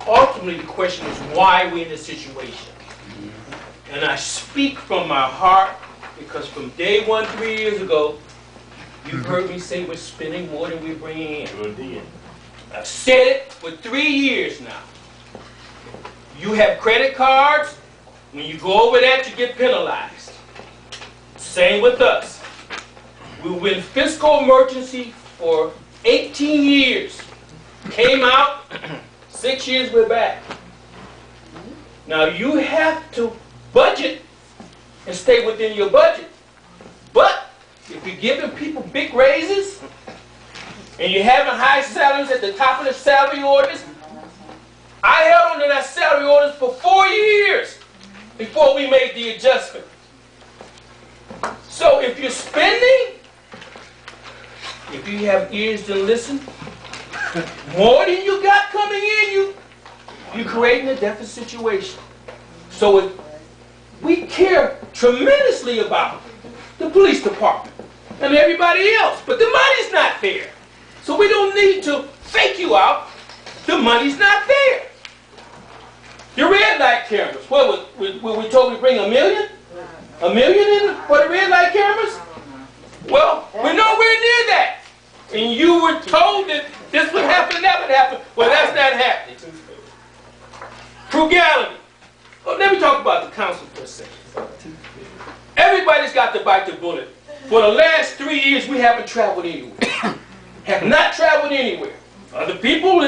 ultimately the question is why we're in this situation. And I speak from my heart because from day one, 3 years ago, you've heard me say we're spending more than we're bringing in. I've said it for 3 years now. You have credit cards. When you go over that, you get penalized. Same with us. We were in fiscal emergency for 18 years. Came out, 6 years we're back. Now you have to budget and stay within your budget. But if you're giving people big raises and you're having high salaries at the top of the salary orders, I held on to that salary orders for 4 years before we made the adjustment. So if you're spending, if you have ears to listen, more than you got coming in, you're creating a deficit situation. So we care tremendously about the police department and everybody else, but the money's not there. So we don't need to fake you out. The money's not there. Your red light cameras, what we told we bring $1 million? $1 million in for the red light cameras? Well, we're nowhere near that. And you were told that this would happen, that would happen. Well, that's not happening. Frugality. Well, let me talk about the council for a second. Everybody's got to bite the bullet. For the last 3 years, we haven't traveled anywhere. Have not traveled anywhere. Other people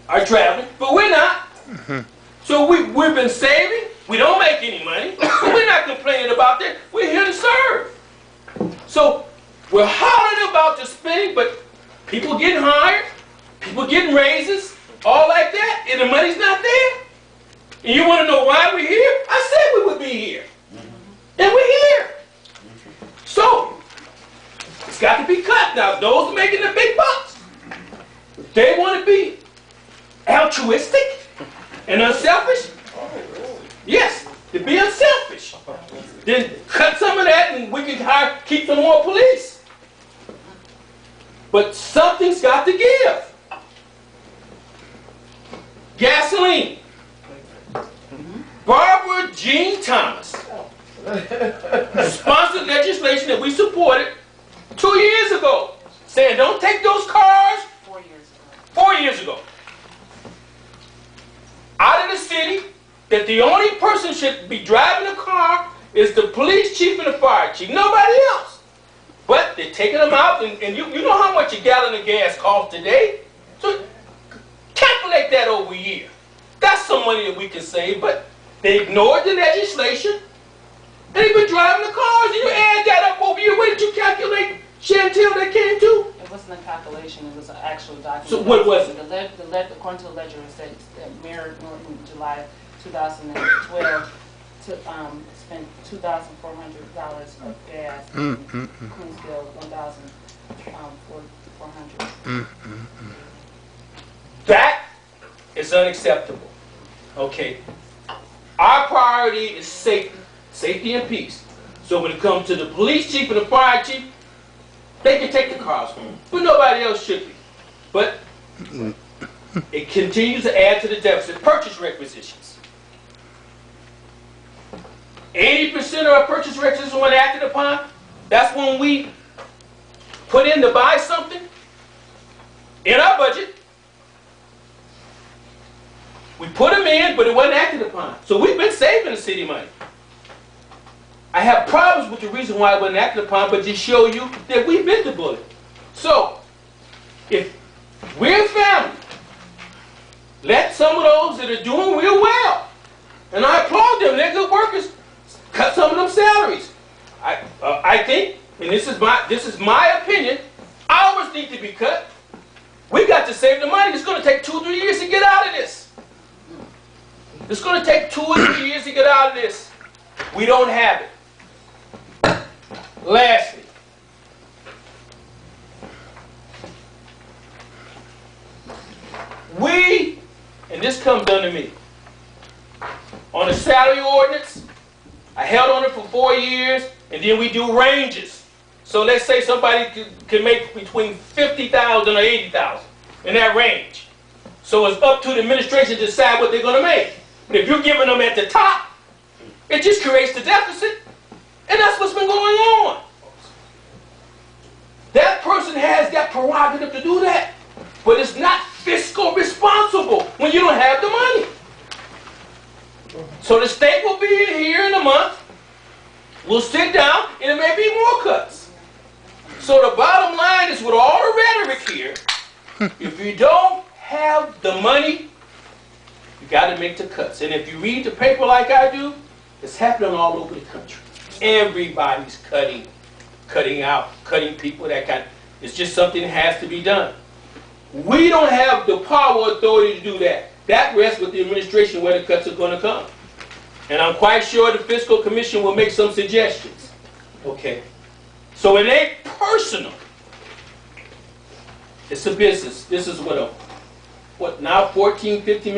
are traveling, but we're not. So we've been saving. We don't make any money. But we're not complaining about that. We're here to serve. So we're hollering about the spending, but people getting hired, people getting raises, all like that, and the money's not there. And you want to know why we're here? I said we would be here. And we're here. So, it's got to be cut. Now, those making the big bucks, if they want to be altruistic and unselfish, yes, to be unselfish, then cut some of that and we can keep some more police. But something's got to give. Gasoline. Barbara Jean Thomas sponsored legislation that we supported 2 years ago, saying don't take those cars. 4 years ago. 4 years ago. Out of the city, that the only person should be driving a car is the police chief and the fire chief, nobody else. But they're taking them out, and you know how much a gallon of gas costs today? So calculate that over a year. That's some money that we can save, but they ignored the legislation, and they've been driving the cars, and you add that up over a year. Where did you calculate, Chantel, that came to? It wasn't a calculation, it was an actual document. So what was it? According to the ledger, it said that Mayor Norton, July 2012, spent $2,400 of gas, Queensville $1,400. That is unacceptable. Okay. Our priority is safety and peace. So when it comes to the police chief and the fire chief, they can take the cars home, but nobody else should be. But it continues to add to the deficit. Purchase requisitions. 80% of our purchase requisitions when acted upon, that's when we put in to buy something in our budget. We put them in, but it wasn't acted upon. So we've been saving the city money. I have problems with the reason why it wasn't acted upon, but to show you that we bit the bullet. So, if we're a family, let some of those that are doing real well, and I applaud them, they're good workers, cut some of them salaries. I think, and this is my opinion, ours need to be cut. We got to save the money. It's going to take 2 or 3 years to get out of this. It's going to take 2 or 3 years to get out of this. We don't have it. Lastly, and this comes under me, on the salary ordinance, I held on it for 4 years, and then we do ranges. So let's say somebody can make between $50,000 or $80,000 in that range. So it's up to the administration to decide what they're going to make. But if you're giving them at the top, it just creates the deficit. And that's what's been going on. That person has that prerogative to do that. But it's not fiscal responsible when you don't have the money. So the state will be here in a month. We'll sit down, and there may be more cuts. So the bottom line is, with all the rhetoric here, if you don't have the money, you got to make the cuts. And if you read the paper like I do, it's happening all over the country. Everybody's cutting out, cutting people that got. It's just something that has to be done. We don't have the power authority to do that. That rests with the administration where the cuts are going to come. And I'm quite sure the Fiscal Commission will make some suggestions. Okay. So it ain't personal. It's a business. This is what now 14, 15 million.